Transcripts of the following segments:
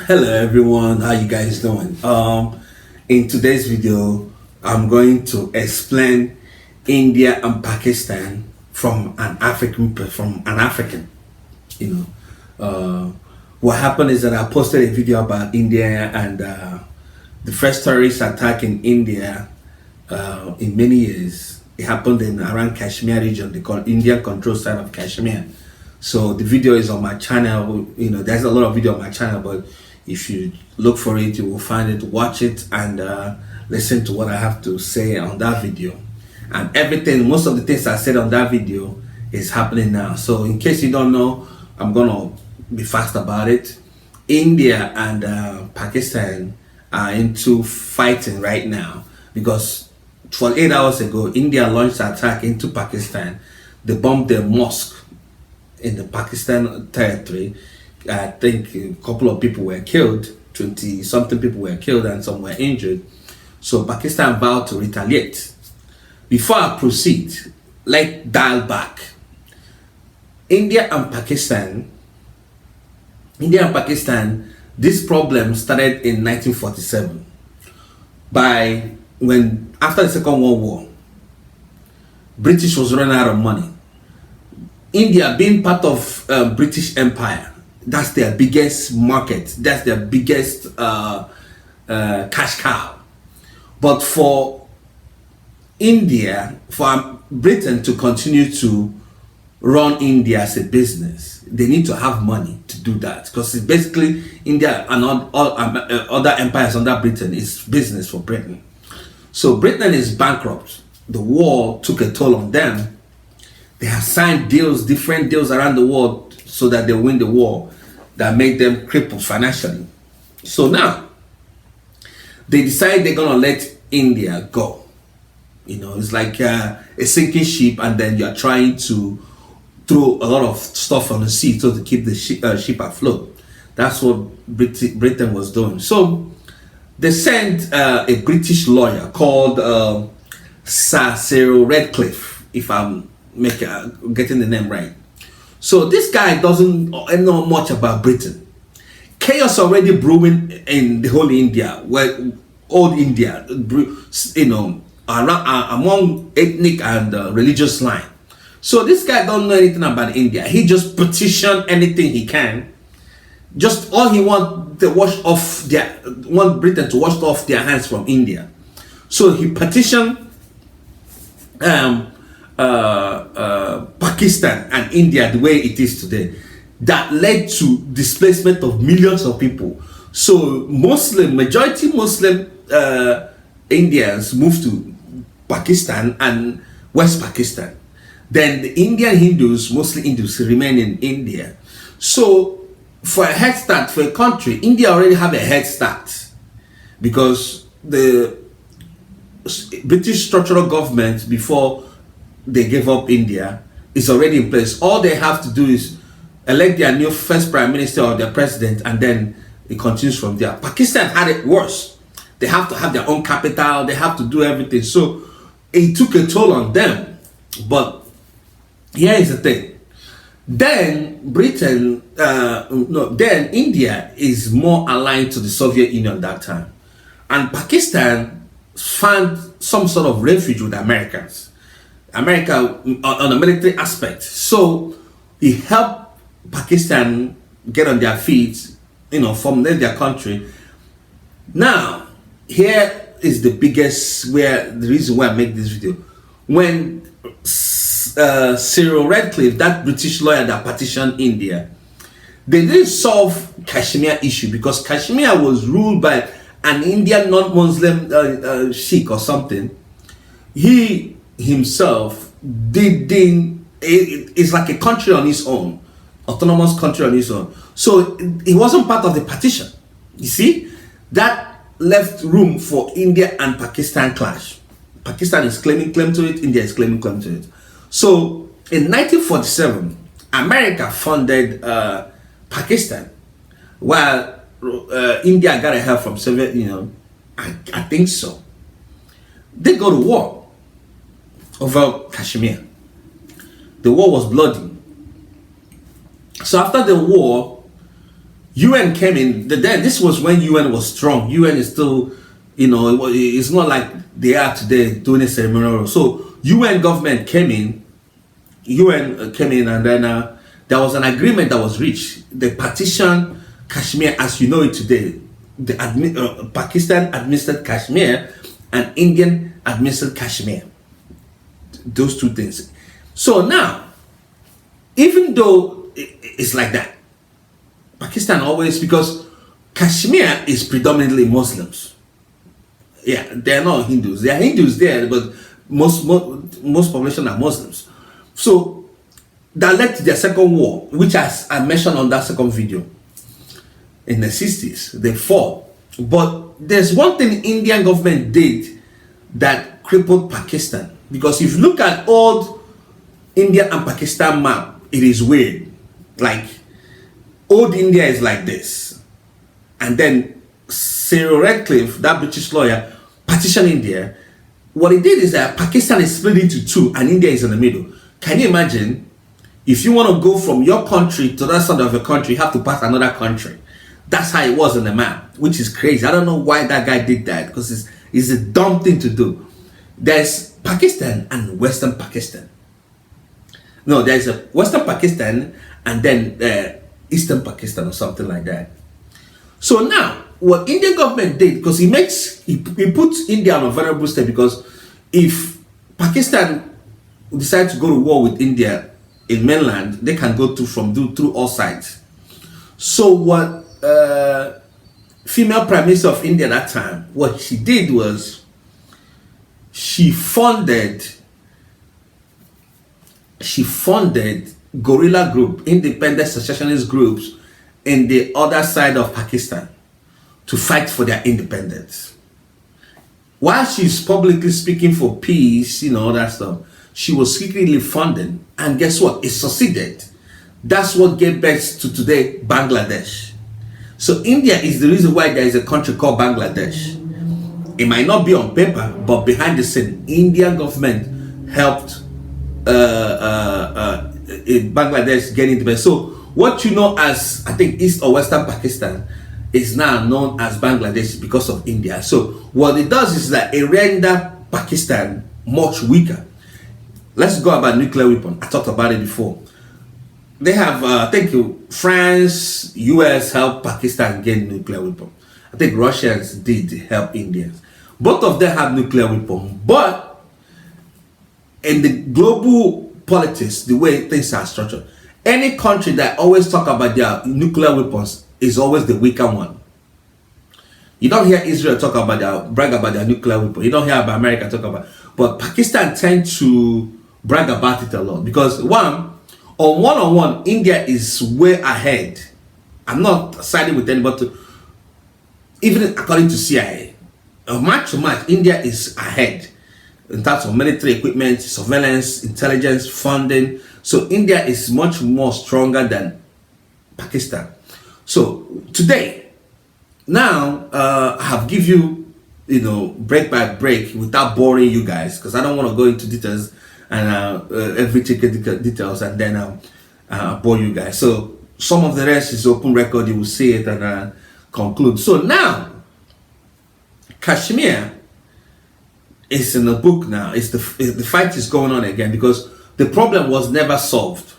Hello everyone, how you guys doing? In today's video I'm going to explain India and Pakistan from an African. You know, what happened is that I posted a video about India and the first terrorist attack in India in many years. It happened in around Kashmir region. They call Indian control side of Kashmir. So the video is on my channel. You know, there's a lot of video on my channel, but if you look for it, you will find it. Watch it and listen to what I have to say on that video. And everything, most of the things I said on that video is happening now. So in case you don't know, I'm gonna be fast about it. India and Pakistan are into fighting right now because 48 hours ago, India launched an attack into Pakistan. They bombed the mosque in the Pakistan territory. I think a couple of people were killed, 20 something people were killed and some were injured. So Pakistan vowed to retaliate. Before I proceed, let's dial back. India and Pakistan, this problem started in 1947 after the Second World War. British was running out of money. India being part of British Empire, that's their biggest market, that's their biggest cash cow. But for India, for Britain to continue to run India as a business, they need to have money to do that, because it's basically India and all other empires under Britain is business for Britain. So Britain is bankrupt. The war took a toll on them. They have signed deals, different deals around the world so that they win the war, that made them crippled financially. So now they decide they're gonna let India go. You know, it's like a sinking ship, and then you're trying to throw a lot of stuff on the sea so to keep the ship afloat. That's what Britain was doing. So they sent a British lawyer called Sir Cyril Redcliffe, if I'm getting the name right. So this guy doesn't know much about Britain. Chaos already brewing in the whole India, where old India, you know, among ethnic and religious line. So this guy don't know anything about India. He just petition anything he can. Just all he want Britain to wash off their hands from India. So he petitioned Pakistan and India the way it is today. That led to displacement of millions of people. So majority Muslim Indians moved to Pakistan and West Pakistan. Then the Indian Hindus, mostly Hindus, remain in India. So for a head start for a country, India already have a head start, because the British structural government, before they gave up India, is already in place. All they have to do is elect their new first prime minister or their president, and then it continues from there. Pakistan had it worse. They have to have their own capital, they have to do everything. So it took a toll on them. But here is the thing. Then then India is more aligned to the Soviet Union that time. And Pakistan found some sort of refuge with Americans. America on the military aspect. So he helped Pakistan get on their feet, you know, formulate their country. Now, here is the reason why I make this video. When Cyril Redcliffe, that British lawyer that petitioned India, they didn't solve Kashmir issue, because Kashmir was ruled by an Indian non-Muslim Sheikh or something. He himself it's like a country on its own, autonomous country on its own. So it wasn't part of the partition. You see, that left room for India and Pakistan clash. Pakistan is claim to it, India is claim to it. So in 1947, America funded Pakistan, while India got a help from Soviet Union. I think so. They go to war over Kashmir. The war was bloody. So after the war, UN came in. Then this was when UN was strong. UN is still, it's not like they are today doing a ceremonial. So UN government came in. UN came in, and then there was an agreement that was reached. They partitioned Kashmir as you know it today. The Pakistan administered Kashmir and Indian administered Kashmir. Those two things. So now, even though it's like that, Pakistan always, because Kashmir is predominantly Muslims. Yeah, they're not Hindus. There are Hindus there, but most population are Muslims. So that led to their second war, which as I mentioned on that second video, in the 60s, they fought. But there's one thing Indian government did that crippled Pakistan. Because if you look at old India and Pakistan map, it is weird. Like, old India is like this. And then Cyril Radcliffe, that British lawyer, partitioned India. What he did is that Pakistan is split into two and India is in the middle. Can you imagine? If you want to go from your country to that side of the country, you have to pass another country. That's how it was on the map, which is crazy. I don't know why that guy did that, because it's a dumb thing to do. There's Pakistan and Western Pakistan. No, there's a Western Pakistan and then Eastern Pakistan or something like that. So now, what Indian government did, because he puts India on a vulnerable state, because if Pakistan decides to go to war with India in mainland, they can go through all sides. So what female prime minister of India at that time, what she did was she funded guerrilla group, independent secessionist groups in the other side of Pakistan to fight for their independence. While she's publicly speaking for peace, all that stuff, she was secretly funding, and guess what? It succeeded. That's what gave birth to today Bangladesh. So India is the reason why there is a country called Bangladesh. It might not be on paper, but behind the scene, Indian government helped Bangladesh get independence. So what you know as, I think, East or Western Pakistan is now known as Bangladesh because of India. So what it does is that it rendered Pakistan much weaker. Let's go about nuclear weapon. I talked about it before. They have, thank you, France, US helped Pakistan gain nuclear weapon. I think Russians did help Indians. Both of them have nuclear weapon, but in the global politics, the way things are structured, any country that always talk about their nuclear weapons is always the weaker one. You don't hear Israel brag about their nuclear weapon. You don't hear about America talk about, but Pakistan tend to brag about it a lot because one-on-one, India is way ahead. I'm not siding with anybody. Even according to CIA, match to match, India is ahead in terms of military equipment, surveillance, intelligence, funding. So India is much more stronger than Pakistan. So today, now I have give you, break by break without boring you guys, because I don't want to go into details and every details and then bore you guys. So some of the rest is open record. You will see it and conclude. So now Kashmir is in the book now. The fight is going on again because the problem was never solved.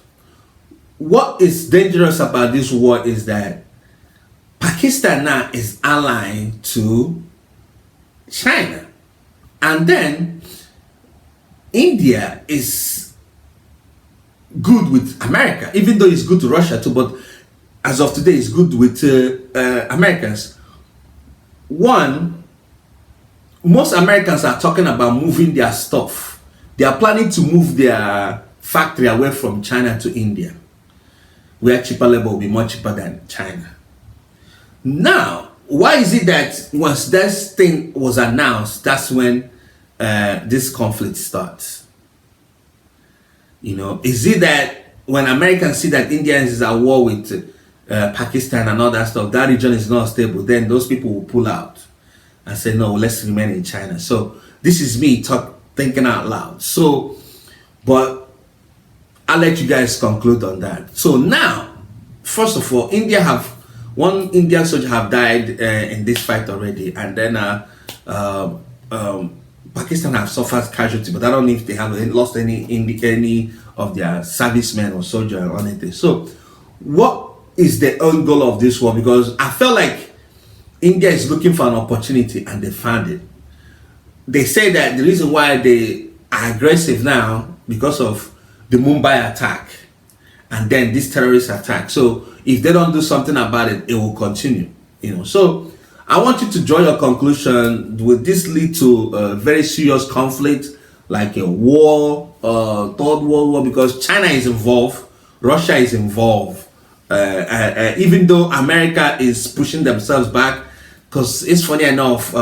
What is dangerous about this war is that Pakistan now is allying to China, and then India is good with America, even though it's good to Russia too, but as of today it's good with Americans. Most Americans are talking about moving their stuff. They are planning to move their factory away from China to India, where cheaper labor will be much cheaper than China. Now, why is it that once this thing was announced, that's when this conflict starts? Is it that when Americans see that Indians is at war with Pakistan and all that stuff, that region is not stable, then those people will pull out and say, no, let's remain in China. So this is me thinking out loud. So, but I'll let you guys conclude on that. So now, first of all, India have one Indian soldier have died in this fight already, and then um, Pakistan have suffered casualty, but I don't know if they have lost any of their servicemen or soldier or anything. So, what is the end goal of this war? Because I felt like India is looking for an opportunity and they found it. They say that the reason why they are aggressive now because of the Mumbai attack and then this terrorist attack. So if they don't do something about it, it will continue. So I want you to draw your conclusion. Will this lead to a very serious conflict, like a war, third world war? Because China is involved, Russia is involved. Even though America is pushing themselves back, because it's funny enough. They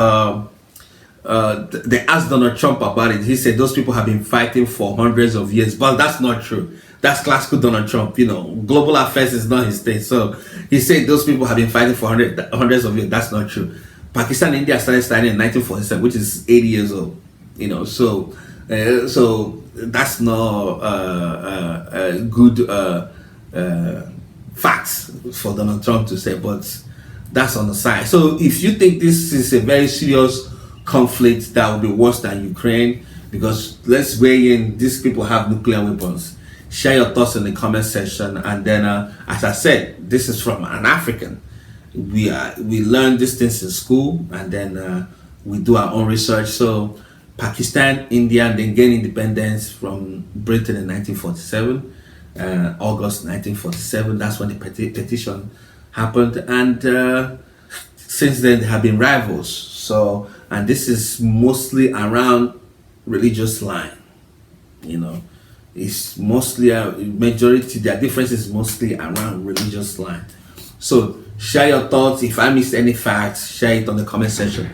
asked Donald Trump about it. He said those people have been fighting for hundreds of years, but that's not true. That's classical Donald Trump. Global affairs is not his thing. So he said those people have been fighting for hundreds of years. That's not true. Pakistan and India started fighting in 1947, which is 80 years old. So that's not good facts for Donald Trump to say, but that's on the side. So if you think this is a very serious conflict that will be worse than Ukraine, because let's weigh in, these people have nuclear weapons. Share your thoughts in the comment section, and then as I said, this is from an African. We learn these things in school, and then we do our own research. So Pakistan, India, and then gain independence from Britain in 1947, August 1947. That's when the petition happened, and since then they have been rivals. So, and this is mostly around religious line. It's mostly a majority. Their difference is mostly around religious line. So share your thoughts. If I missed any facts, share it on the comment section.